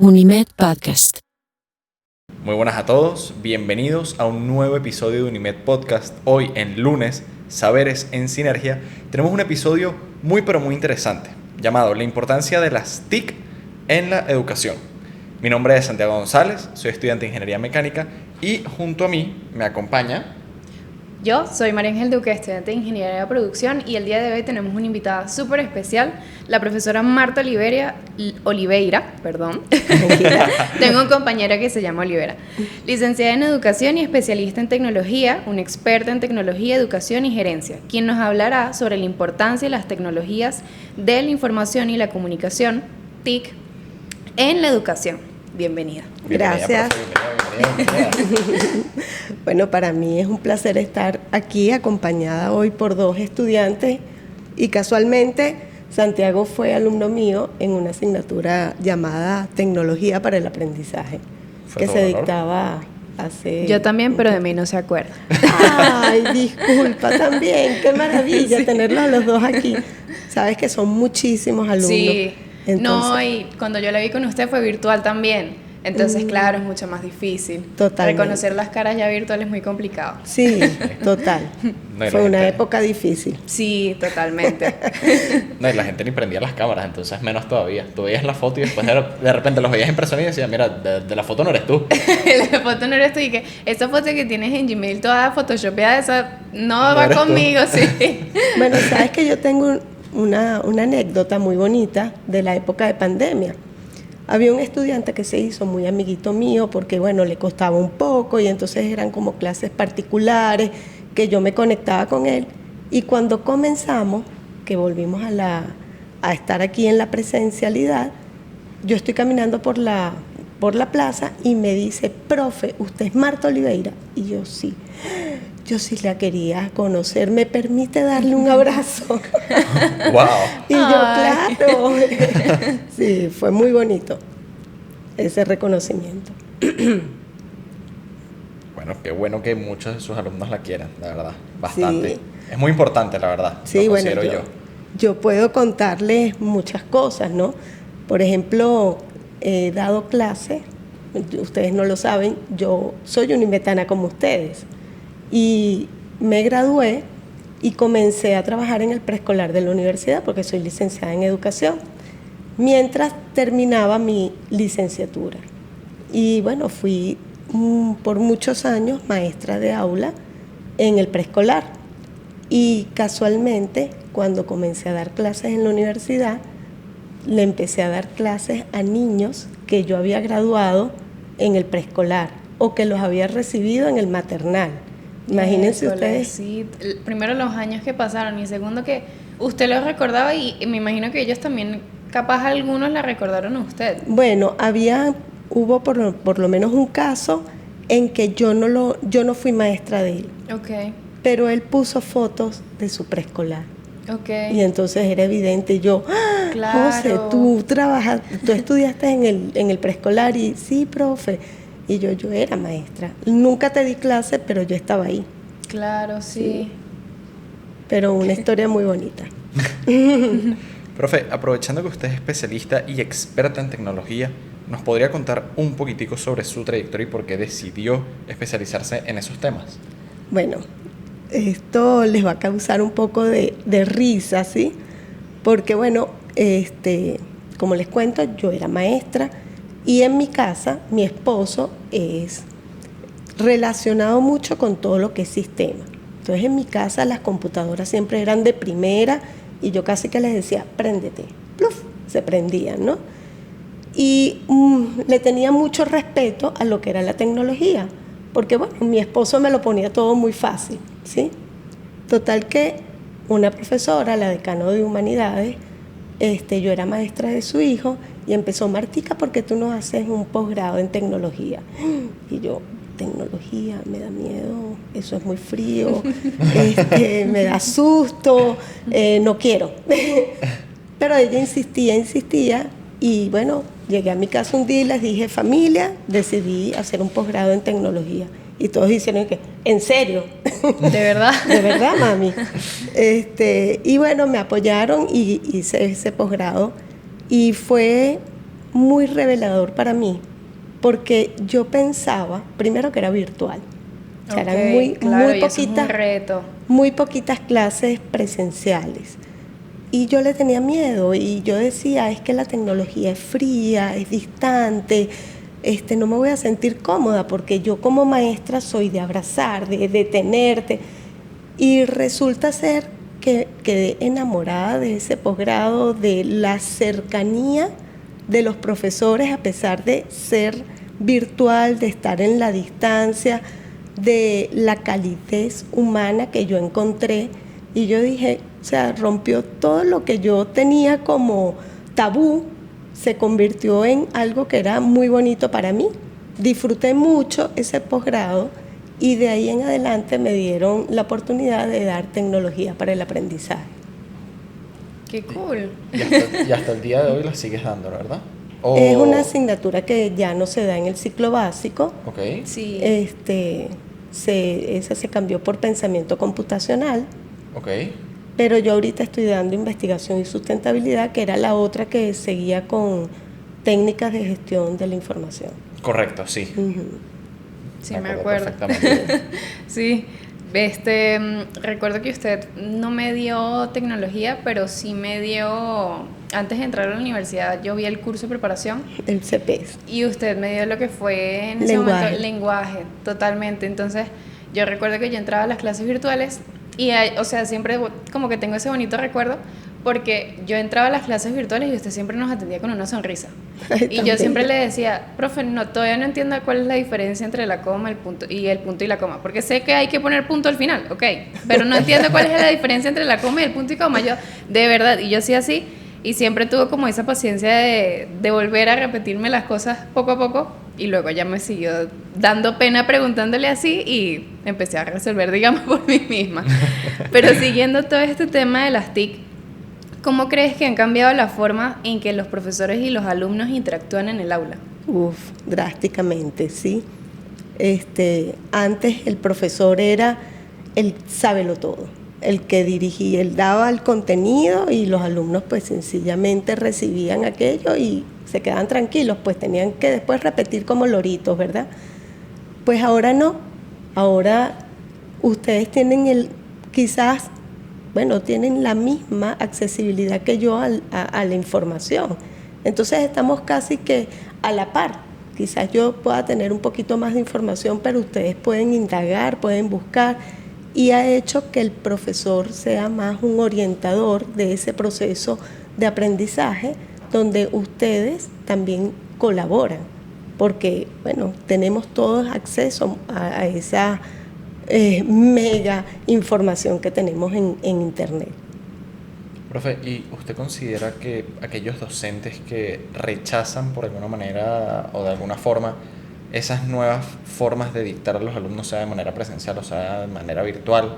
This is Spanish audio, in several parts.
Unimed Podcast. Muy buenas a todos, bienvenidos a un nuevo episodio de Unimed Podcast. Hoy en lunes, Saberes en Sinergia, tenemos un episodio muy pero muy interesante llamado La importancia de las TIC en la educación. Mi nombre es Santiago González, soy estudiante de Ingeniería Mecánica y junto a mí me acompaña... Yo soy María Ángel Duque, estudiante de Ingeniería de Producción, y el día de hoy tenemos una invitada súper especial, la profesora Marta Oliveira. Tengo un compañero que se llama Olivera. Licenciada en Educación y especialista en Tecnología, una experta en Tecnología, Educación y Gerencia, quien nos hablará sobre la importancia de las tecnologías de la información y la comunicación, TIC, en la educación. Bienvenida. Gracias. Bienvenida. Bueno, para mí es un placer estar aquí acompañada hoy por dos estudiantes y casualmente Santiago fue alumno mío en una asignatura llamada Tecnología para el Aprendizaje, que se dictaba hace... Yo también, pero de mí no se acuerda. Ay, disculpa también, qué maravilla tenerlos a los dos aquí. Sabes que son muchísimos alumnos. Sí. Entonces, no, y cuando yo la vi con usted fue virtual también. Entonces, claro, es mucho más difícil. Totalmente. Reconocer las caras ya virtuales es muy complicado. Sí, total. No, fue una época difícil. Sí, totalmente. No, y la gente ni prendía las cámaras, entonces menos todavía. Tú veías la foto y después de repente los veías en persona y decías, mira, de la foto no eres tú. La foto no eres tú, y que esa foto que tienes en Gmail toda photoshopeada, esa no va eres tú. conmigo, sí. Bueno, sabes que yo tengo una anécdota muy bonita de la época de pandemia. Había un estudiante que se hizo muy amiguito mío porque, bueno, le costaba un poco y entonces eran como clases particulares que yo me conectaba con él. Y cuando comenzamos, que volvimos a estar aquí en la presencialidad, yo estoy caminando por la plaza y me dice, profe, ¿usted es Marta Oliveira? Y yo sí la quería conocer, ¿me permite darle un abrazo? ¡Wow! Y yo, claro. Sí, fue muy bonito ese reconocimiento. Bueno, qué bueno que muchos de sus alumnos la quieran, la verdad, bastante. Sí. Es muy importante, la verdad, Sí, lo bueno, considero yo puedo contarles muchas cosas, ¿no? Por ejemplo, he dado clases, ustedes no lo saben, yo soy unimetana como ustedes. Y me gradué y comencé a trabajar en el preescolar de la universidad porque soy licenciada en educación, mientras terminaba mi licenciatura. Y bueno, fui por muchos años maestra de aula en el preescolar. Y casualmente, cuando comencé a dar clases en la universidad, le empecé a dar clases a niños que yo había graduado en el preescolar o que los había recibido en el maternal. Imagínense ustedes. Sí, primero los años que pasaron y segundo que usted los recordaba y me imagino que ellos también, capaz algunos la recordaron a usted. Bueno, hubo por lo menos un caso en que yo no fui maestra de él. Ok. Pero él puso fotos de su preescolar. Ok. Y entonces era evidente, yo, claro. José, tú estudiaste en el preescolar y sí, profe. Y yo era maestra. Nunca te di clase, pero yo estaba ahí. Claro, sí. Pero una historia muy bonita. Profe, aprovechando que usted es especialista y experta en tecnología, ¿nos podría contar un poquitico sobre su trayectoria y por qué decidió especializarse en esos temas? Bueno, esto les va a causar un poco de risa, ¿sí? Porque, bueno, como les cuento, yo era maestra. Y en mi casa, mi esposo es relacionado mucho con todo lo que es sistema. Entonces, en mi casa las computadoras siempre eran de primera y yo casi que les decía, préndete. ¡Pluf! Se prendían, ¿no? Y le tenía mucho respeto a lo que era la tecnología, porque, bueno, mi esposo me lo ponía todo muy fácil, ¿sí? Total que una profesora, la decano de Humanidades, yo era maestra de su hijo y empezó, Martica, ¿por qué tú no haces un posgrado en tecnología? Y yo, tecnología, me da miedo, eso es muy frío, me da susto, no quiero. Pero ella insistía y bueno, llegué a mi casa un día y les dije, familia, decidí hacer un posgrado en tecnología. Y todos dijeron que, ¿en serio? ¿De verdad? De verdad, mami. Y bueno, me apoyaron y hice ese posgrado. Y fue muy revelador para mí, porque yo pensaba, primero que era virtual. O sea, eran claro, y eso es un reto. Muy poquitas clases presenciales. Y yo le tenía miedo y yo decía, es que la tecnología es fría, es distante, no me voy a sentir cómoda porque yo como maestra soy de abrazar, de tenerte. Y resulta ser que quedé enamorada de ese posgrado, de la cercanía de los profesores a pesar de ser virtual, de estar en la distancia, de la calidez humana que yo encontré. Y yo dije, o sea, rompió todo lo que yo tenía como tabú, se convirtió en algo que era muy bonito para mí. Disfruté mucho ese posgrado y de ahí en adelante me dieron la oportunidad de dar tecnología para el aprendizaje. ¡Qué cool! Y hasta el día de hoy la sigues dando, ¿verdad? Es una asignatura que ya no se da en el ciclo básico. Ok. Sí. Esa se cambió por pensamiento computacional. Ok. Pero yo ahorita estoy dando investigación y sustentabilidad, que era la otra que seguía con técnicas de gestión de la información. Correcto, sí. Sí, me acuerdo. Perfectamente. Sí. Recuerdo que usted no me dio tecnología, pero sí me dio, antes de entrar a la universidad, yo vi el curso de preparación. El CPS. Y usted me dio lo que fue en ese momento lenguaje, totalmente. Entonces, yo recuerdo que yo entraba a las clases virtuales y, o sea, siempre como que tengo ese bonito recuerdo porque yo entraba a las clases virtuales y usted siempre nos atendía con una sonrisa. Y yo siempre le decía, profe, todavía no entiendo cuál es la diferencia entre la coma, el punto y la coma, porque sé que hay que poner punto al final, ok, pero no entiendo cuál es la diferencia entre la coma y el punto y coma. Yo, de verdad, y yo sí así, y siempre tuvo como esa paciencia de volver a repetirme las cosas poco a poco, y luego ya me siguió dando pena preguntándole así y empecé a resolver, digamos, por mí misma. Pero siguiendo todo este tema de las TIC, ¿cómo crees que han cambiado la forma en que los profesores y los alumnos interactúan en el aula? Drásticamente, sí. Antes el profesor era el sábelo todo, el que dirigía, él daba el contenido y los alumnos pues sencillamente recibían aquello y se quedaban tranquilos, pues tenían que después repetir como loritos, ¿verdad? Pues ahora no, ahora ustedes tienen tienen la misma accesibilidad que yo a la información. Entonces estamos casi que a la par. Quizás yo pueda tener un poquito más de información, pero ustedes pueden indagar, pueden buscar, y ha hecho que el profesor sea más un orientador de ese proceso de aprendizaje, donde ustedes también colaboran, porque, tenemos todos acceso a esa mega información que tenemos en Internet. Profe, ¿y usted considera que aquellos docentes que rechazan por alguna manera o de alguna forma esas nuevas formas de dictar a los alumnos, sea de manera presencial o sea de manera virtual,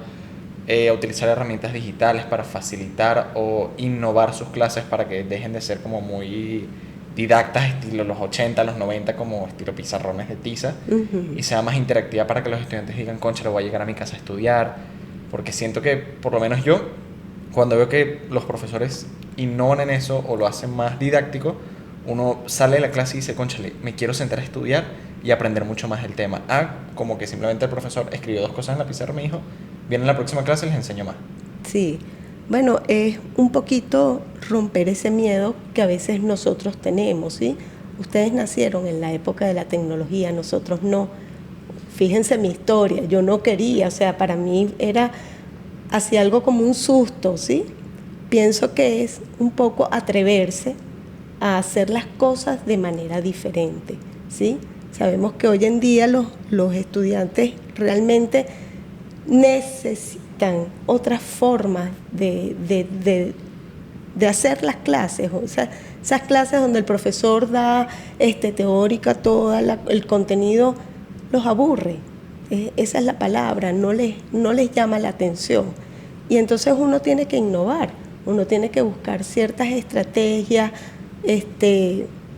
utilizar herramientas digitales para facilitar o innovar sus clases para que dejen de ser como muy didactas estilo los 80, los 90, como estilo pizarrones de tiza, y sea más interactiva para que los estudiantes digan, concha, lo voy a llegar a mi casa a estudiar? Porque siento que, por lo menos yo, cuando veo que los profesores innovan en eso o lo hacen más didáctico, uno sale de la clase y dice, cónchale, me quiero sentar a estudiar y aprender mucho más el tema. Como que simplemente el profesor escribió 2 cosas en la pizarra y me dijo, viene en la próxima clase y les enseño más. Sí, es un poquito romper ese miedo que a veces nosotros tenemos, ¿sí? Ustedes nacieron en la época de la tecnología, nosotros no. Fíjense mi historia, yo no quería, o sea, para mí era así algo como un susto, ¿sí? Pienso que es un poco atreverse a hacer las cosas de manera diferente, ¿sí? Sabemos que hoy en día los estudiantes realmente necesitan otras formas de hacer las clases, o sea, esas clases donde el profesor da teórica todo el contenido los aburre, esa es la palabra, no les llama la atención, y entonces uno tiene que innovar, uno tiene que buscar ciertas estrategias,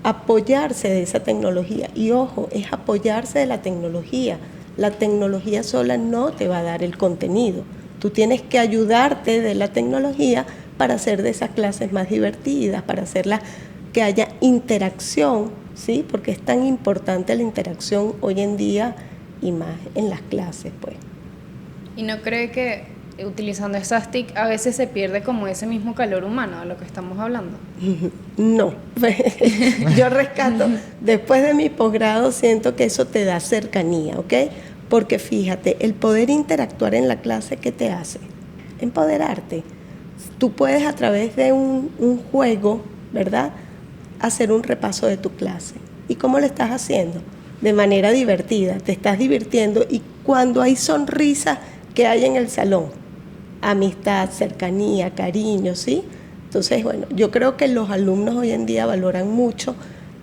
apoyarse de esa tecnología, y ojo, es apoyarse de la tecnología sola no te va a dar el contenido, tú tienes que ayudarte de la tecnología para hacer de esas clases más divertidas, para hacerlas que haya interacción, ¿sí? Porque es tan importante la interacción hoy en día y más en las clases, pues. ¿Y no cree que utilizando estas TIC a veces se pierde como ese mismo calor humano de lo que estamos hablando? No, yo rescato, después de mi posgrado siento que eso te da cercanía, ¿ok? Porque fíjate, el poder interactuar en la clase, ¿qué te hace? Empoderarte. Tú puedes a través de un juego, ¿verdad?, hacer un repaso de tu clase. ¿Y cómo lo estás haciendo? De manera divertida, te estás divirtiendo, y cuando hay sonrisas que hay en el salón, amistad, cercanía, cariño, ¿sí? Entonces, bueno, yo creo que los alumnos hoy en día valoran mucho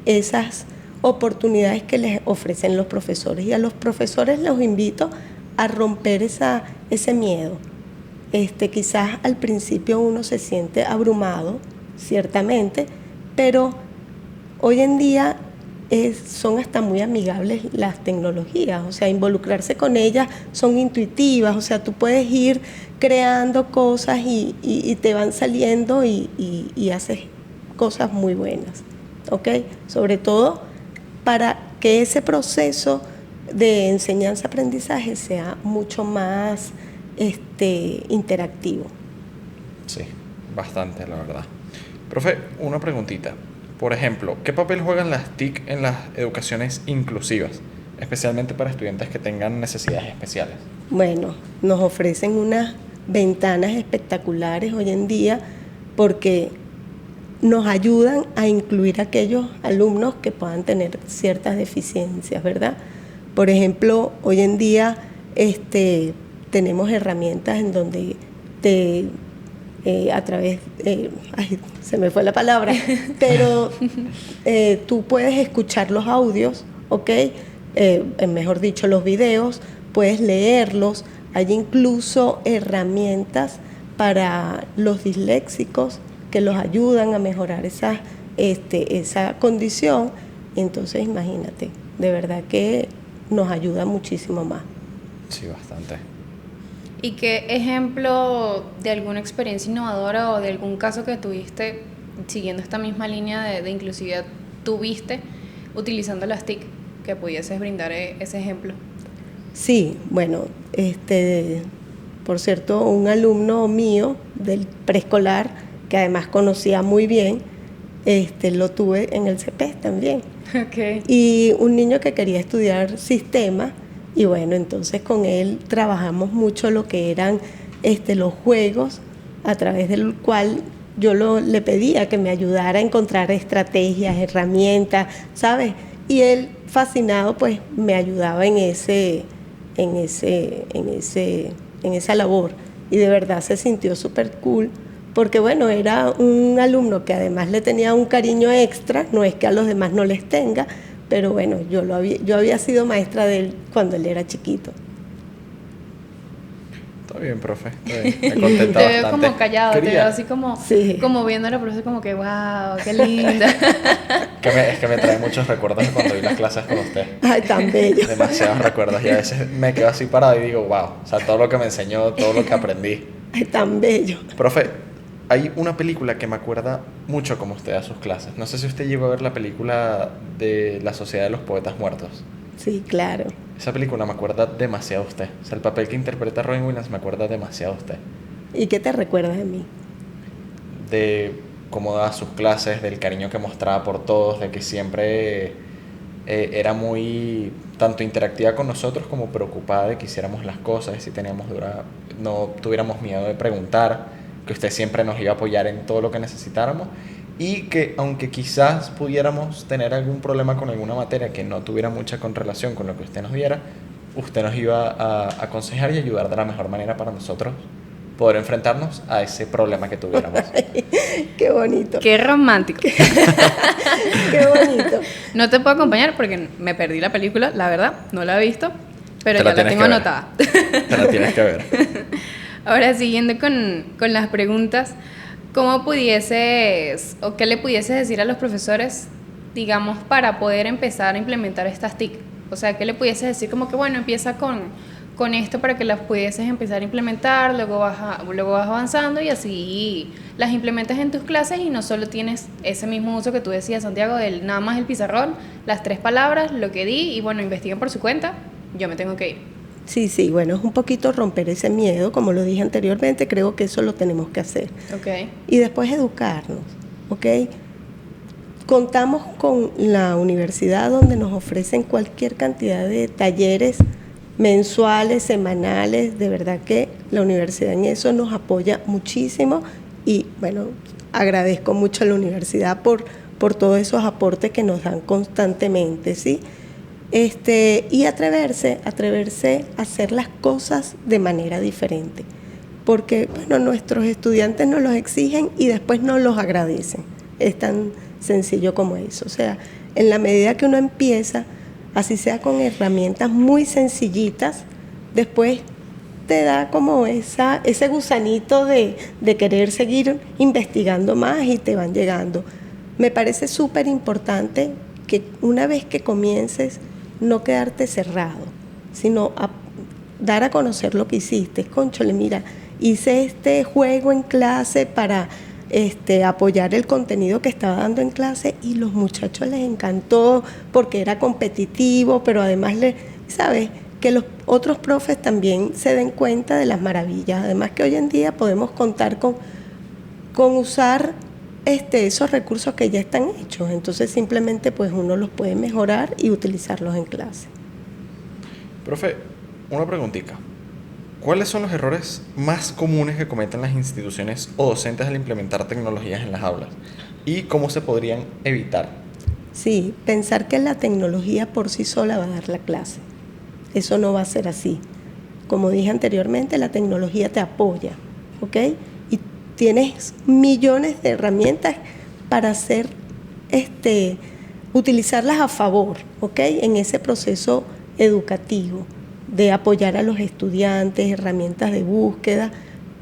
esas oportunidades que les ofrecen los profesores, y a los profesores los invito a romper ese miedo. Quizás al principio uno se siente abrumado, ciertamente, pero hoy en día son hasta muy amigables las tecnologías, o sea, involucrarse con ellas son intuitivas, o sea, tú puedes ir creando cosas y te van saliendo y haces cosas muy buenas, ¿ok? Sobre todo para que ese proceso de enseñanza-aprendizaje sea mucho más interactivo. Sí, bastante, la verdad. Profe, una preguntita. Por ejemplo, ¿qué papel juegan las TIC en las educaciones inclusivas, especialmente para estudiantes que tengan necesidades especiales? Bueno, nos ofrecen unas ventanas espectaculares hoy en día porque nos ayudan a incluir a aquellos alumnos que puedan tener ciertas deficiencias, ¿verdad? Por ejemplo, hoy en día tenemos herramientas en donde a través, se me fue la palabra, pero tú puedes escuchar los audios, ¿ok? Mejor dicho, los videos, puedes leerlos. Hay incluso herramientas para los disléxicos que los ayudan a mejorar esa condición. Entonces, imagínate, de verdad que nos ayuda muchísimo más. Sí, bastante. ¿Y qué ejemplo de alguna experiencia innovadora o de algún caso que tuviste siguiendo esta misma línea de inclusividad tuviste utilizando las TIC que pudieses brindar ese ejemplo? Sí, bueno, por cierto, un alumno mío del preescolar, que además conocía muy bien, lo tuve en el CEPES también. Okay. Y un niño que quería estudiar sistemas, y bueno, entonces con él trabajamos mucho lo que eran los juegos, a través del cual yo le pedía que me ayudara a encontrar estrategias, herramientas, ¿sabes? Y él, fascinado, pues me ayudaba en esa labor, y de verdad se sintió súper cool, porque bueno, era un alumno que además le tenía un cariño extra, no es que a los demás no les tenga, pero bueno, yo había sido maestra de él cuando él era chiquito. Está bien, profe, está bien. Me contenta te veo bastante. como callado, te veo así como, sí, como viendo a la profesora como que wow, qué linda. Es que me trae muchos recuerdos de cuando vi las clases con usted. Ay, tan bello. Demasiados recuerdos, y a veces me quedo así parado y digo, wow, o sea, todo lo que me enseñó, todo lo que aprendí. Ay, tan bello. Profe, hay una película que me acuerda mucho como usted a sus clases. No sé si usted llegó a ver la película de La Sociedad de los Poetas Muertos. Sí, claro. Esa película me acuerda demasiado a usted. O sea, el papel que interpreta Robin Williams me acuerda demasiado a usted. ¿Y qué te recuerdas de mí? De cómo daba sus clases, del cariño que mostraba por todos, de que siempre era muy tanto interactiva con nosotros como preocupada de que hiciéramos las cosas, y si no tuviéramos miedo de preguntar, que usted siempre nos iba a apoyar en todo lo que necesitáramos, y que aunque quizás pudiéramos tener algún problema con alguna materia que no tuviera mucha correlación con lo que usted nos diera, usted nos iba a aconsejar y ayudar de la mejor manera para nosotros poder enfrentarnos a ese problema que tuviéramos. Qué bonito. Qué romántico. Qué bonito. No te puedo acompañar porque me perdí la película, la verdad, no la he visto, pero ya la tengo anotada. Te la tienes que ver. Ahora, siguiendo con las preguntas, ¿cómo pudieses o qué le pudieses decir a los profesores, digamos, para poder empezar a implementar estas TIC? O sea, ¿qué le pudieses decir? Como que, bueno, empieza con con esto para que las pudieses empezar a implementar, luego vas avanzando y así las implementas en tus clases y no solo tienes ese mismo uso que tú decías, Santiago, del nada más el pizarrón, las 3 palabras, lo que di y bueno, investiguen por su cuenta, yo me tengo que ir. Sí, bueno, es un poquito romper ese miedo, como lo dije anteriormente, creo que eso lo tenemos que hacer. Okay. Y después educarnos, ¿ok? Contamos con la universidad donde nos ofrecen cualquier cantidad de talleres mensuales, semanales, de verdad que la universidad en eso nos apoya muchísimo y bueno, agradezco mucho a la universidad por todos esos aportes que nos dan constantemente, ¿sí? Y atreverse a hacer las cosas de manera diferente, porque bueno, nuestros estudiantes nos los exigen y después nos los agradecen, es tan sencillo como eso, o sea, en la medida que uno empieza, así sea con herramientas muy sencillitas, después te da como ese gusanito de querer seguir investigando más y te van llegando. Me parece súper importante que una vez que comiences, no quedarte cerrado, sino dar a conocer lo que hiciste. Cónchale, mira, hice este juego en clase para apoyar el contenido que estaba dando en clase y los muchachos les encantó porque era competitivo, pero además, ¿sabes? Que los otros profes también se den cuenta de las maravillas. Además que hoy en día podemos contar con usar esos recursos que ya están hechos. Entonces simplemente pues uno los puede mejorar y utilizarlos en clase. Profe, una preguntita. ¿Cuáles son los errores más comunes que cometen las instituciones o docentes al implementar tecnologías en las aulas? ¿Y cómo se podrían evitar? Sí, pensar que la tecnología por sí sola va a dar la clase. Eso no va a ser así. Como dije anteriormente, la tecnología te apoya, ¿ok? Y tienes millones de herramientas para hacer, utilizarlas a favor, ¿ok? En ese proceso educativo, de apoyar a los estudiantes, herramientas de búsqueda,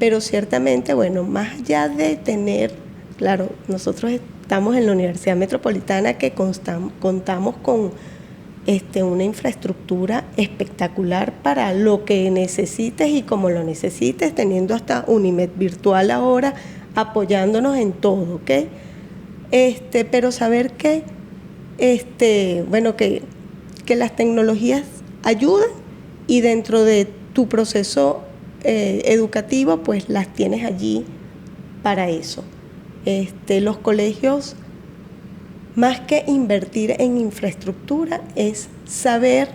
pero ciertamente, bueno, más allá de tener, claro, nosotros estamos en la Universidad Metropolitana que contamos con una infraestructura espectacular para lo que necesites y como lo necesites, teniendo hasta Unimed virtual ahora apoyándonos en todo, ¿ok? Pero saber que, bueno, que las tecnologías ayudan y dentro de tu proceso educativo, pues las tienes allí para eso. Los colegios, más que invertir en infraestructura, es saber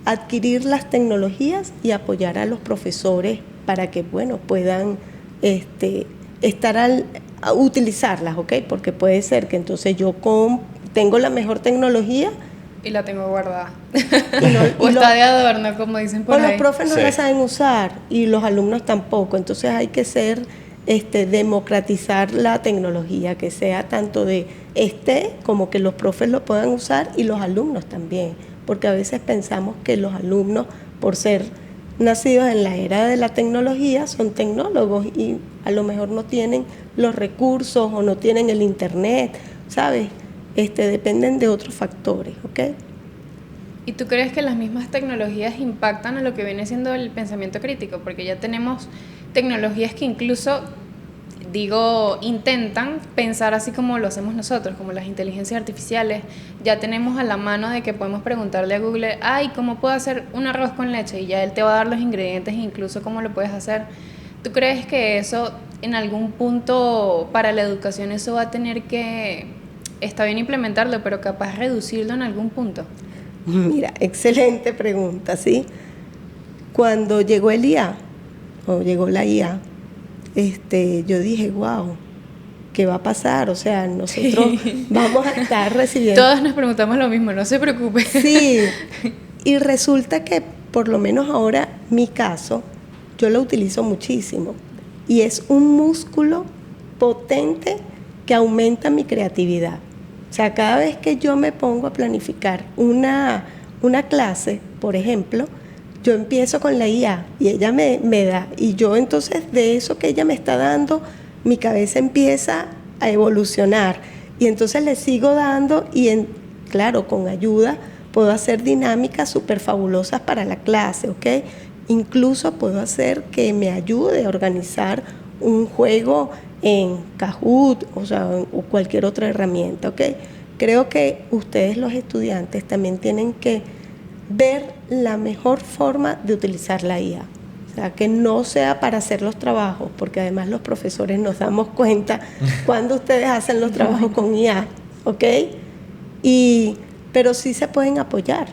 adquirir las tecnologías y apoyar a los profesores para que, bueno, puedan utilizarlas, ¿ok? Porque puede ser que entonces yo tengo la mejor tecnología y la tengo guardada. O está de adorno, como dicen por ahí. O los profes no la saben usar y los alumnos tampoco. Entonces hay que democratizar la tecnología, que sea tanto de como que los profes lo puedan usar y los alumnos también. Porque a veces pensamos que los alumnos, por ser nacidos en la era de la tecnología, son tecnólogos y a lo mejor no tienen los recursos o no tienen el internet, ¿sabes? Dependen de otros factores, ¿ok? ¿Y tú crees que las mismas tecnologías impactan a lo que viene siendo el pensamiento crítico? Porque ya tenemos tecnologías que incluso, intentan pensar así como lo hacemos nosotros, como las inteligencias artificiales. Ya tenemos a la mano de que podemos preguntarle a Google, ¿cómo puedo hacer un arroz con leche? Y ya él te va a dar los ingredientes e incluso cómo lo puedes hacer. ¿Tú crees que eso, en algún punto, para la educación, eso va a tener que... Está bien implementarlo, pero capaz reducirlo en algún punto? Mira, excelente pregunta, ¿sí? Cuando llegó el IA, o llegó la IA, yo dije, wow, ¿qué va a pasar? O sea, nosotros vamos a estar recibiendo... Todos nos preguntamos lo mismo, no se preocupe. Sí, y resulta que, por lo menos ahora, mi caso, yo lo utilizo muchísimo. Y es un músculo potente que aumenta mi creatividad. O sea, cada vez que yo me pongo a planificar una clase, por ejemplo, yo empiezo con la IA y ella me da. Y yo entonces de eso que ella me está dando, mi cabeza empieza a evolucionar. Y entonces le sigo dando y, claro, con ayuda, puedo hacer dinámicas súper fabulosas para la clase, ¿ok? Incluso puedo hacer que me ayude a organizar un juego en Kahoot, o sea, o cualquier otra herramienta, ¿ok? Creo que ustedes, los estudiantes, también tienen que ver la mejor forma de utilizar la IA. O sea, que no sea para hacer los trabajos, porque además los profesores nos damos cuenta cuando ustedes hacen los trabajos con IA, ¿ok? Pero sí se pueden apoyar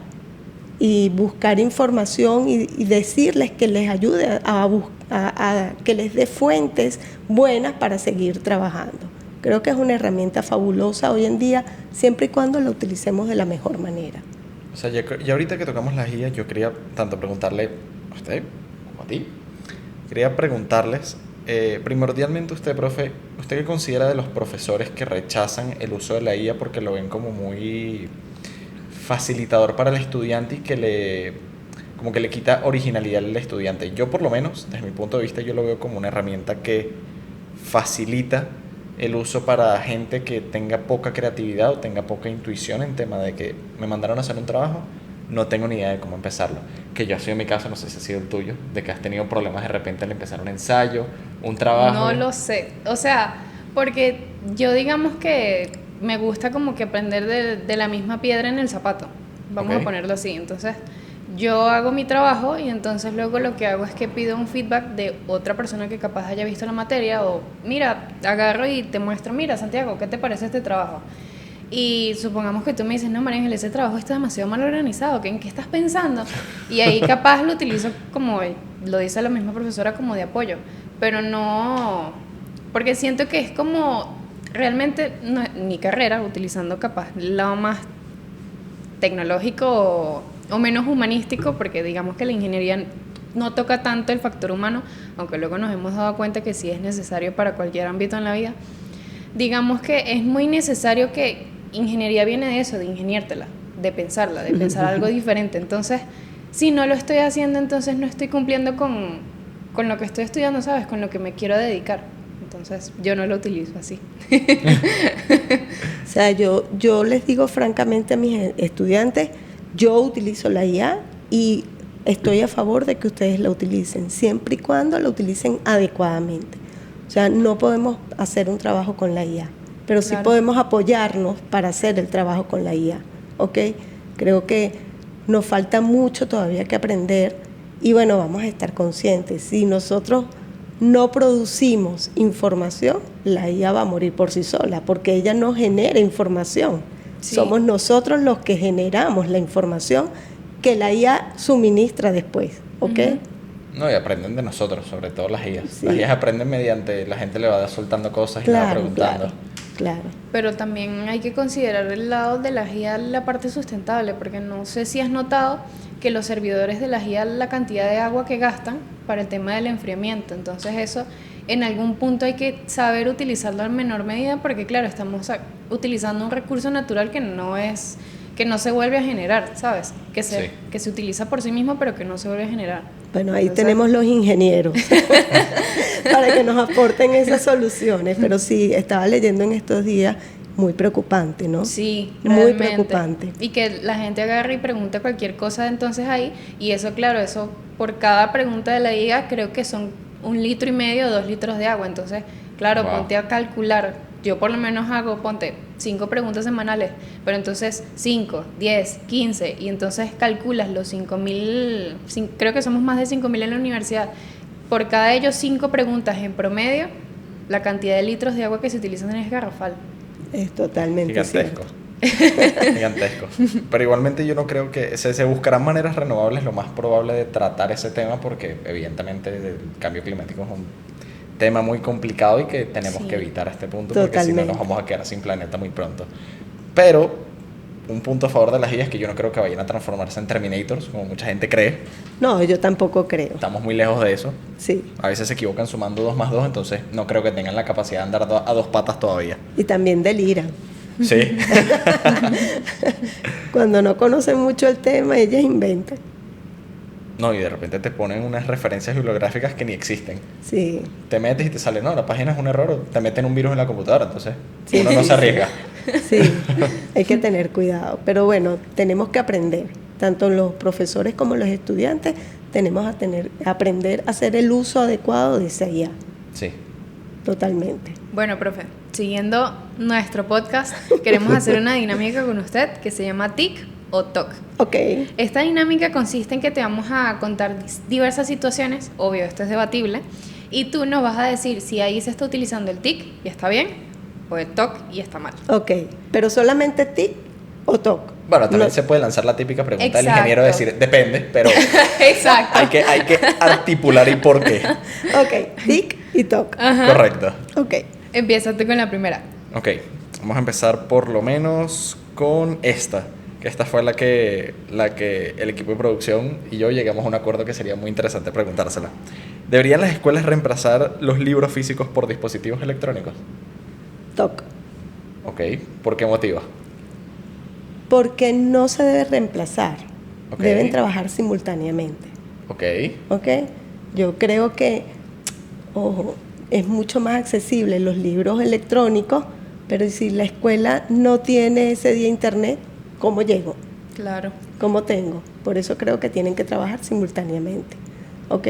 y buscar información y decirles que les ayude a que les dé fuentes buenas para seguir trabajando. Creo que es una herramienta fabulosa hoy en día, siempre y cuando la utilicemos de la mejor manera. O sea, ya ahorita que tocamos las guías, yo quería tanto preguntarle a usted como a ti. Quería preguntarles, primordialmente usted, profe, ¿usted qué considera de los profesores que rechazan el uso de la IA porque lo ven como muy facilitador para el estudiante y que como que le quita originalidad al estudiante? Yo, por lo menos, desde mi punto de vista, yo lo veo como una herramienta que facilita el uso para gente que tenga poca creatividad o tenga poca intuición en tema de que me mandaron a hacer un trabajo, no tengo ni idea de cómo empezarlo. Que yo ha sido mi caso, no sé si ha sido el tuyo, de que has tenido problemas de repente al empezar un ensayo, un trabajo. No lo sé, o sea, porque yo digamos que me gusta como que aprender de la misma piedra en el zapato, vamos a ponerlo así. Entonces yo hago mi trabajo y entonces luego lo que hago es que pido un feedback de otra persona que capaz haya visto la materia, o mira, agarro y te muestro, mira Santiago, ¿qué te parece este trabajo? Y supongamos que tú me dices, no María Ángel, ese trabajo está demasiado mal organizado, ¿en qué estás pensando? Y ahí capaz lo utilizo como, lo dice la misma profesora, como de apoyo, pero no, porque siento que es como, realmente no, mi carrera, utilizando capaz lo más tecnológico o menos humanístico, porque digamos que la ingeniería no toca tanto el factor humano, aunque luego nos hemos dado cuenta que sí es necesario para cualquier ámbito en la vida. Digamos que es muy necesario que ingeniería viene de eso, de ingeniártela, de pensar algo diferente. Entonces, si no lo estoy haciendo, entonces no estoy cumpliendo con lo que estoy estudiando, ¿sabes? Con lo que me quiero dedicar. Entonces, yo no lo utilizo así. O sea, yo les digo francamente a mis estudiantes, yo utilizo la IA y estoy a favor de que ustedes la utilicen, siempre y cuando la utilicen adecuadamente. O sea, no podemos hacer un trabajo con la IA, pero sí podemos apoyarnos para hacer el trabajo con la IA, ¿ok? Creo que nos falta mucho todavía que aprender y bueno, vamos a estar conscientes. Si nosotros no producimos información, la IA va a morir por sí sola, porque ella no genera información. Sí. Somos nosotros los que generamos la información que la IA suministra después, ¿ok? No, y aprenden de nosotros, sobre todo las IAs. Sí. Las IAs aprenden mediante la gente le va soltando cosas y le va preguntando. Claro. Pero también hay que considerar el lado de las IA, la parte sustentable, porque no sé si has notado que los servidores de las IA, la cantidad de agua que gastan para el tema del enfriamiento. Entonces eso en algún punto hay que saber utilizarlo en menor medida, porque claro, estamos utilizando un recurso natural que no se vuelve a generar, ¿sabes? Que se utiliza por sí mismo, pero que no se vuelve a generar. Bueno, ahí tenemos los ingenieros para que nos aporten esas soluciones, pero sí, estaba leyendo en estos días, muy preocupante, ¿no? Sí, muy preocupante. Y que la gente agarre y pregunte cualquier cosa entonces ahí, y eso, claro, eso por cada pregunta de la IA creo que son 1,5 litros o 2 litros de agua. Entonces, claro, ponte a calcular. Yo por lo menos hago, 5 preguntas semanales, pero entonces 5, 10, 15, y entonces calculas los 5.000, creo que somos más de 5.000 en la universidad. Por cada de ellos 5 preguntas en promedio, la cantidad de litros de agua que se utilizan es garrafal. Es totalmente gigantesco. Cierto. Gigantesco. Pero igualmente yo no creo que se buscarán maneras renovables, lo más probable, de tratar ese tema, porque evidentemente el cambio climático es un tema muy complicado y que tenemos que evitar a este punto. Totalmente. Porque si no nos vamos a quedar sin planeta muy pronto. Pero un punto a favor de las IA es que yo no creo que vayan a transformarse en Terminators, como mucha gente cree. No, yo tampoco creo. Estamos muy lejos de eso. Sí. A veces se equivocan sumando 2 más 2, entonces no creo que tengan la capacidad de andar a 2 patas todavía. Y también deliran. Sí. Cuando no conocen mucho el tema, ellas inventan. No, y de repente te ponen unas referencias bibliográficas que ni existen. Sí. Te metes y te sale, no, la página es un error, o te meten un virus en la computadora, entonces uno no se arriesga. Sí, hay que tener cuidado. Pero bueno, tenemos que aprender. Tanto los profesores como los estudiantes tenemos aprender a hacer el uso adecuado de esa IA. Sí. Totalmente. Bueno, profe, siguiendo nuestro podcast, queremos hacer una dinámica con usted que se llama TIC o TOC. Ok. Esta dinámica consiste en que te vamos a contar diversas situaciones, obvio, esto es debatible, y tú nos vas a decir si ahí se está utilizando el TIC y está bien, o el TOC y está mal. Ok, pero solamente TIC o TOC. Bueno, también No. se puede lanzar la típica pregunta del Exacto. ingeniero de decir, depende, pero Exacto. hay que articular y por qué. Ok, TIC y TOC. Ajá. Correcto. Ok. Empieza tú con la primera. Ok, vamos a empezar por lo menos con esta. Que esta fue la que el equipo de producción y yo llegamos a un acuerdo que sería muy interesante preguntársela. ¿Deberían las escuelas reemplazar los libros físicos por dispositivos electrónicos? TOC. Ok, ¿por qué motivo? Porque no se debe reemplazar. Ok. Deben trabajar simultáneamente. Ok, ¿Ok? Yo creo que, ojo, es mucho más accesible los libros electrónicos, pero si la escuela no tiene ese día internet, ¿cómo llego? Claro. ¿Cómo tengo? Por eso creo que tienen que trabajar simultáneamente. ¿Ok?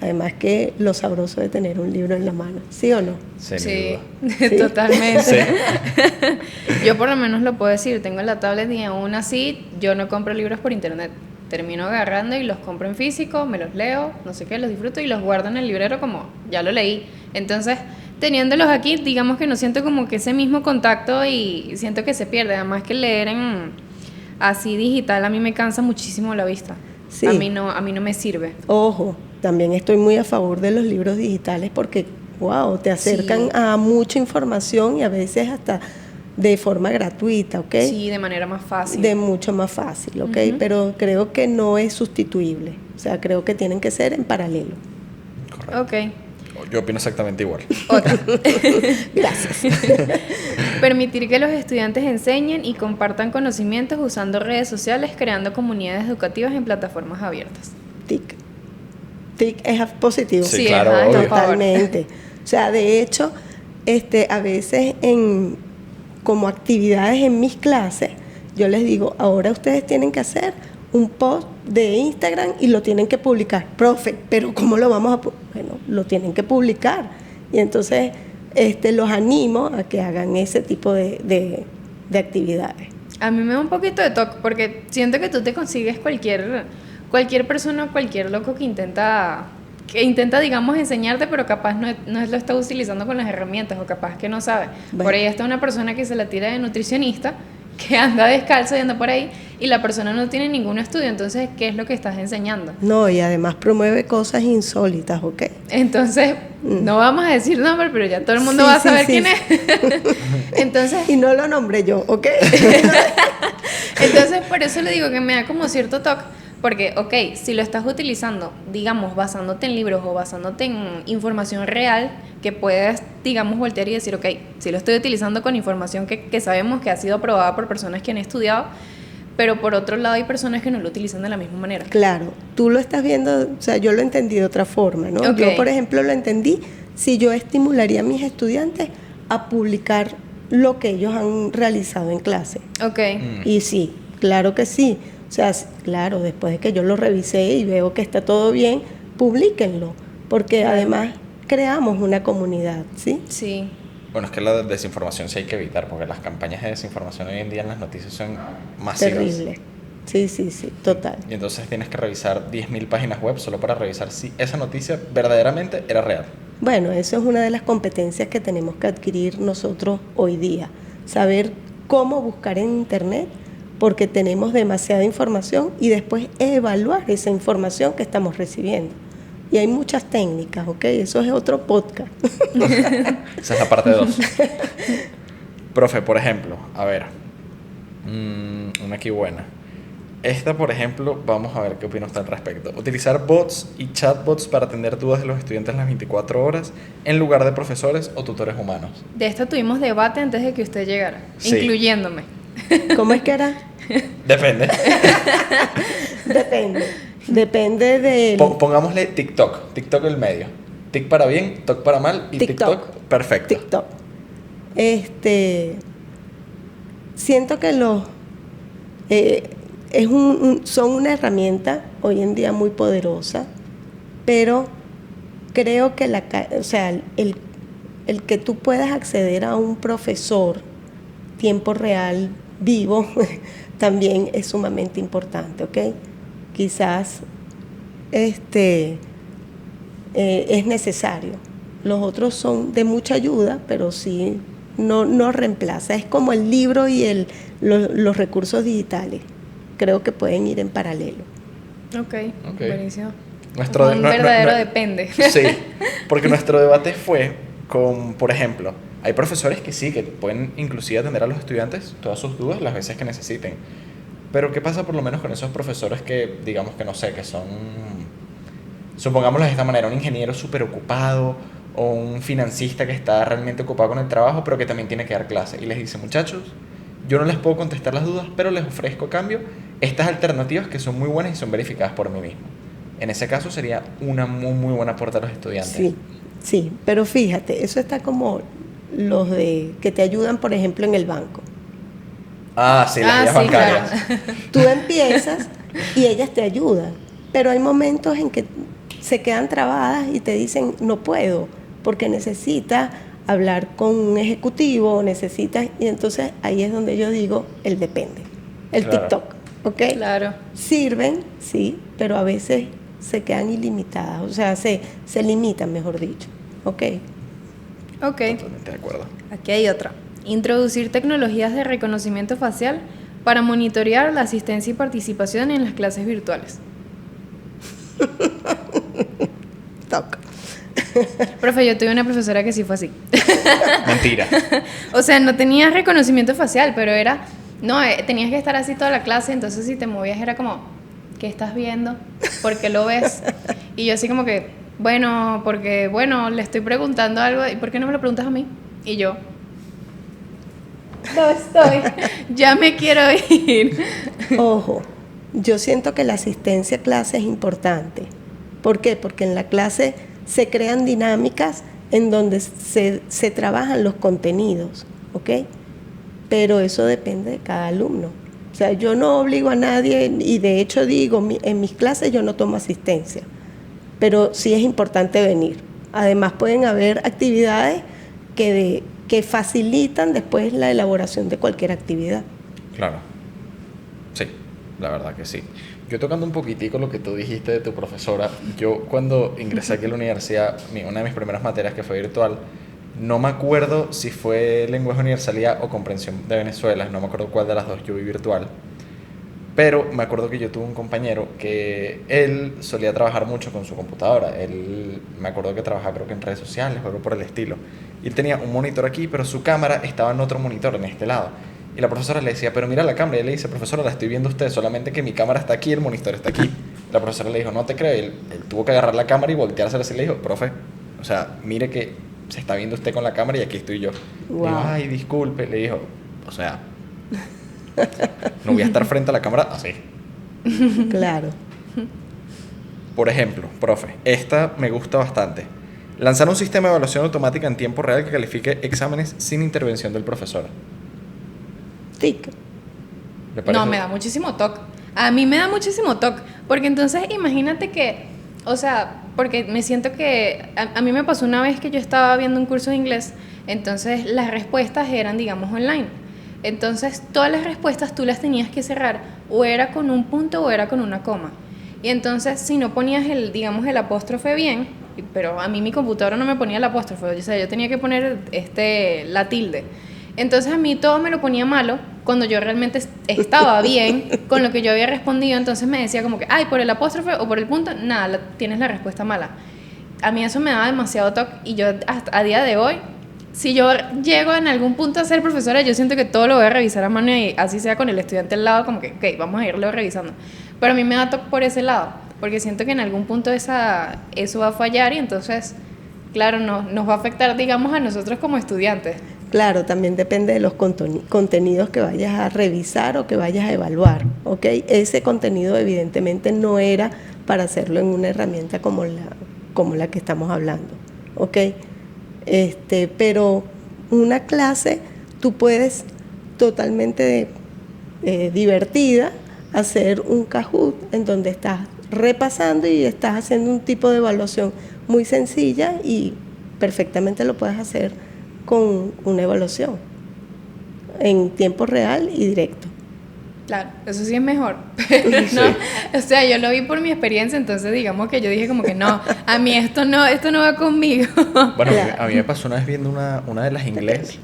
Además que lo sabroso de tener un libro en la mano, ¿sí o no? sin Sí, duda. Sí. totalmente. Sí. Yo por lo menos lo puedo decir, tengo la tablet y aún así yo no compro libros por internet. Termino agarrando y los compro en físico, me los leo, no sé qué, los disfruto y los guardo en el librero como ya lo leí. Entonces, teniéndolos aquí, digamos que no siento como que ese mismo contacto y siento que se pierde. Además que leer en así digital a mí me cansa muchísimo la vista. Sí. A mí no me sirve. Ojo, también estoy muy a favor de los libros digitales porque, wow, te acercan Sí. a mucha información y a veces hasta de forma gratuita, ¿ok? Sí, de manera más fácil. De mucho más fácil, ¿ok? Ujú. Pero creo que no es sustituible. O sea, creo que tienen que ser en paralelo. Correcto. Ok. Yo opino exactamente igual. Otra. Gracias. Permitir que los estudiantes enseñen y compartan conocimientos usando redes sociales, creando comunidades educativas en plataformas abiertas. TIC. TIC es positivo. Sí, claro, ajá, obvio. por favor. Totalmente. O sea, de hecho, a veces como actividades en mis clases, yo les digo, ahora ustedes tienen que hacer un post de Instagram y lo tienen que publicar. Profe, pero ¿cómo lo vamos a Bueno, lo tienen que publicar. Y entonces los animo a que hagan ese tipo de actividades. A mí me da un poquito de toque porque siento que tú te consigues cualquier persona, cualquier loco que intenta, digamos, enseñarte, pero capaz no lo está utilizando con las herramientas o capaz que no sabe. Bueno. Por ahí está una persona que se la tira de nutricionista, que anda descalzo y anda por ahí, y la persona no tiene ningún estudio, entonces, ¿qué es lo que estás enseñando? No, y además promueve cosas insólitas, ¿ok? Entonces, no vamos a decir nombre, pero ya todo el mundo Sí, va a sí, saber sí, quién sí. es. Entonces, Y no lo nombré yo, ¿ok? Entonces, por eso le digo que me da como cierto toque, porque, ok, si lo estás utilizando, digamos, basándote en libros o basándote en información real, que puedes, digamos, voltear y decir, ok, si lo estoy utilizando con información que sabemos que ha sido aprobada por personas que han estudiado, pero por otro lado hay personas que no lo utilizan de la misma manera. Claro, tú lo estás viendo, o sea, yo lo entendí de otra forma, ¿no? Ok. Yo, por ejemplo, lo entendí si yo estimularía a mis estudiantes a publicar lo que ellos han realizado en clase. Ok, Y sí, claro que sí. O sea, claro, después de que yo lo revisé y veo que está todo bien, publíquenlo, porque Claro. además creamos una comunidad, ¿sí? sí. Bueno, es que la desinformación sí hay que evitar, porque las campañas de desinformación hoy en día en las noticias son masivas. Terrible. Sí, sí, sí, total. Y entonces tienes que revisar 10.000 páginas web solo para revisar si esa noticia verdaderamente era real. Bueno, eso es una de las competencias que tenemos que adquirir nosotros hoy día. Saber cómo buscar en Internet, porque tenemos demasiada información, y después evaluar esa información que estamos recibiendo. Y hay muchas técnicas, ¿ok? Eso es otro podcast. Esa es la parte 2. Profe, por ejemplo, a ver, una aquí buena. Esta, por ejemplo, vamos a ver qué opina usted al respecto. Utilizar bots y chatbots para atender dudas de los estudiantes las 24 horas en lugar de profesores o tutores humanos. De esto tuvimos debate antes de que usted llegara, Sí. incluyéndome. ¿Cómo es que era? Depende. Depende. Depende del Pongámosle TikTok. TikTok el medio. Tic para bien, toc para mal y TikTok. TikTok perfecto. TikTok. siento que son una herramienta hoy en día muy poderosa, pero creo que el que tú puedas acceder a un profesor tiempo real, vivo, también es sumamente importante, ¿ok? Quizás es necesario. Los otros son de mucha ayuda, pero sí no reemplaza. Es como el libro y los recursos digitales. Creo que pueden ir en paralelo. Ok, buenísimo. Un verdadero depende. Sí, porque nuestro debate fue con, por ejemplo, hay profesores que sí, que pueden inclusive atender a los estudiantes todas sus dudas las veces que necesiten. Pero ¿qué pasa por lo menos con esos profesores que, digamos que no sé, que son, supongámoslo de esta manera, un ingeniero súper ocupado o un financista que está realmente ocupado con el trabajo, pero que también tiene que dar clase y les dice, muchachos, yo no les puedo contestar las dudas, pero les ofrezco a cambio estas alternativas que son muy buenas y son verificadas por mí mismo? En ese caso sería una muy, muy buena aporte a los estudiantes. Sí, pero fíjate, eso está como los que te ayudan, por ejemplo, en el banco. Ah, sí, las guías bancarias. Claro. Tú empiezas y ellas te ayudan, pero hay momentos en que se quedan trabadas y te dicen, no puedo, porque necesitas hablar con un ejecutivo, y entonces ahí es donde yo digo, el depende, el Claro. TikTok, ¿ok? Claro. Sirven, sí, pero a veces se quedan ilimitadas, o sea, se limitan, mejor dicho, ¿ok? Ok. Totalmente de acuerdo. Aquí hay otra. Introducir tecnologías de reconocimiento facial para monitorear la asistencia y participación en las clases virtuales. TikTok. Profe, yo tuve una profesora que sí fue así. Mentira. O sea, no tenía reconocimiento facial, pero era... No, tenías que estar así toda la clase, entonces si te movías era como, ¿qué estás viendo? ¿Por qué lo ves? Y yo así como que, bueno, porque, bueno, le estoy preguntando algo, ¿y por qué no me lo preguntas a mí? Y yo, no estoy, ya me quiero ir. Ojo, yo siento que la asistencia a clase es importante. ¿Por qué? Porque en la clase se crean dinámicas en donde se trabajan los contenidos, ¿ok? Pero eso depende de cada alumno. O sea, yo no obligo a nadie y de hecho digo, en mis clases yo no tomo asistencia, pero sí es importante venir. Además pueden haber actividades que facilitan después la elaboración de cualquier actividad. Claro. Sí, la verdad que sí. Yo tocando un poquitico lo que tú dijiste de tu profesora, yo cuando ingresé aquí a la universidad, una de mis primeras materias que fue virtual, no me acuerdo si fue lenguaje universalidad o comprensión de Venezuela, no me acuerdo cuál de las dos yo vi virtual, pero me acuerdo que yo tuve un compañero que él solía trabajar mucho con su computadora. Él, me acuerdo que trabajaba creo que en redes sociales o algo por el estilo, y él tenía un monitor aquí, pero su cámara estaba en otro monitor, en este lado. Y la profesora le decía, pero mira la cámara. Y él le dice, profesora, la estoy viendo usted, solamente que mi cámara está aquí, el monitor está aquí. La profesora le dijo, no te creo. Y él tuvo que agarrar la cámara y volteársela así y le dijo, profe, o sea, mire que se está viendo usted con la cámara y aquí estoy yo. Wow. Le dijo, ay, disculpe. Le dijo, o sea, no voy a estar frente a la cámara así. Claro. Por ejemplo, profe, esta me gusta bastante. Lanzar un sistema de evaluación automática en tiempo real que califique exámenes sin intervención del profesor. TIC. ¿Le parece? No, me da muchísimo toque. A mí me da muchísimo toque, porque entonces imagínate que, o sea, porque me siento que, a mí me pasó una vez que yo estaba viendo un curso de inglés, entonces las respuestas eran, digamos, online. Entonces todas las respuestas tú las tenías que cerrar, o era con un punto o era con una coma. Y entonces si no ponías digamos, el apóstrofe bien, pero a mí mi computadora no me ponía el apóstrofe, o sea, yo tenía que poner la tilde. Entonces a mí todo me lo ponía malo cuando yo realmente estaba bien con lo que yo había respondido. Entonces me decía como que, ay, por el apóstrofe o por el punto, nada, tienes la respuesta mala. A mí eso me daba demasiado toque, y yo hasta a día de hoy, si yo llego en algún punto a ser profesora, yo siento que todo lo voy a revisar a mano, y así sea con el estudiante al lado, como que, ok, vamos a irlo revisando. Pero a mí me da toque por ese lado, porque siento que en algún punto eso va a fallar, y entonces, claro, nos va a afectar, digamos, a nosotros como estudiantes. Claro, también depende de los contenidos que vayas a revisar o que vayas a evaluar, ¿ok? Ese contenido evidentemente no era para hacerlo en una herramienta como la que estamos hablando, ¿ok? Pero una clase tú puedes totalmente divertida hacer un Kahoot en donde estás repasando y estás haciendo un tipo de evaluación muy sencilla y perfectamente lo puedes hacer con una evaluación en tiempo real y directo. Claro, eso sí es mejor, pero no, o sea, yo lo vi por mi experiencia, entonces digamos que yo dije como que no, a mí esto no va conmigo. Bueno, Claro. a mí me pasó una vez viendo una de las inglés,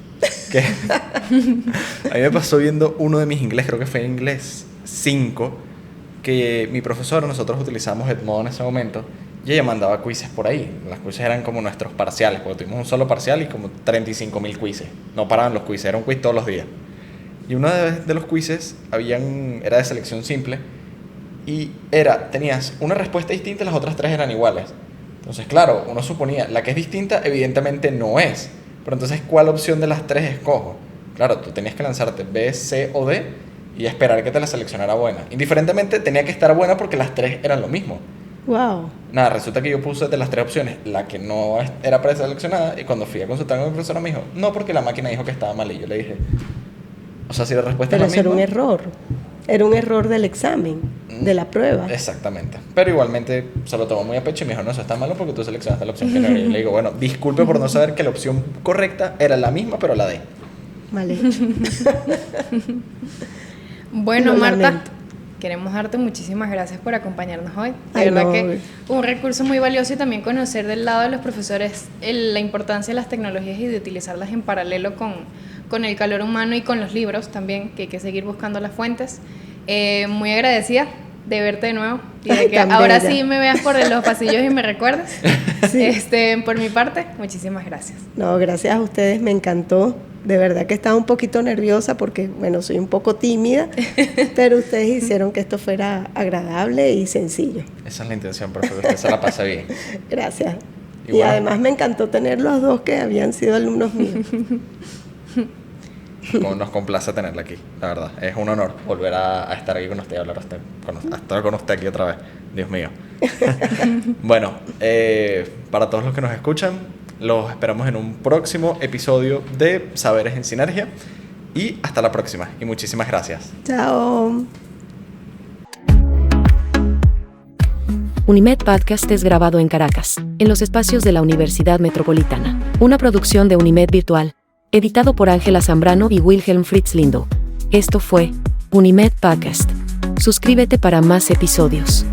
que a mí me pasó viendo uno de mis inglés, creo que fue inglés 5, que mi profesor, nosotros utilizamos Edmodo en ese momento, y ella mandaba quizzes por ahí. Las quizzes eran como nuestros parciales, porque tuvimos un solo parcial y como 35.000 quizzes. No paraban los quizzes, era un quiz todos los días. Y uno de los quizzes era de selección simple y tenías una respuesta distinta y las otras 3 eran iguales. Entonces, claro, uno suponía, la que es distinta evidentemente no es. Pero entonces, ¿cuál opción de las 3 escojo? Claro, tú tenías que lanzarte B, C o D y esperar que te la seleccionara buena. Indiferentemente tenía que estar buena porque las 3 eran lo mismo. Wow. Nada, resulta que yo puse de las 3 opciones la que no era preseleccionada y cuando fui a consultar con mi profesora me dijo, no, porque la máquina dijo que estaba mal. Y yo le dije, o sea, si la respuesta Pero es la eso misma... era un error del examen, de la prueba. Exactamente. Pero igualmente se lo tomó muy a pecho y me dijo, no, eso está malo porque tú seleccionaste la opción que no era. Y yo le digo, bueno, disculpe por no saber que la opción correcta era la misma, pero la D. Mal hecho. Bueno, Lo Marta, lamento. queremos darte muchísimas gracias por acompañarnos hoy. De Ay, verdad no. que un recurso muy valioso y también conocer del lado de los profesores la importancia de las tecnologías y de utilizarlas en paralelo con el calor humano y con los libros también, que hay que seguir buscando las fuentes. Muy agradecida de verte de nuevo y de Ay, que tan ahora bella. sí me veas por los pasillos y me recuerdes. Sí. Por mi parte, muchísimas gracias. No, gracias a ustedes, me encantó. De verdad que estaba un poquito nerviosa porque, bueno, soy un poco tímida, pero ustedes hicieron que esto fuera agradable y sencillo. Esa es la intención, profe, que usted se la pase bien. Gracias. Y Y bueno. además me encantó tener los dos que habían sido alumnos míos. Como nos complace tenerla aquí, la verdad. Es un honor volver a estar aquí con usted y hablar a estar con usted aquí otra vez. Dios mío. Bueno, para todos los que nos escuchan, los esperamos en un próximo episodio de Saberes en Sinergia. Y hasta la próxima. Y muchísimas gracias. Chao. Unimed Podcast es grabado en Caracas, en los espacios de la Universidad Metropolitana. Una producción de Unimed Virtual. Editado por Ángela Zambrano y Wilhelm Fritz Lindo. Esto fue Unimed Podcast. Suscríbete para más episodios.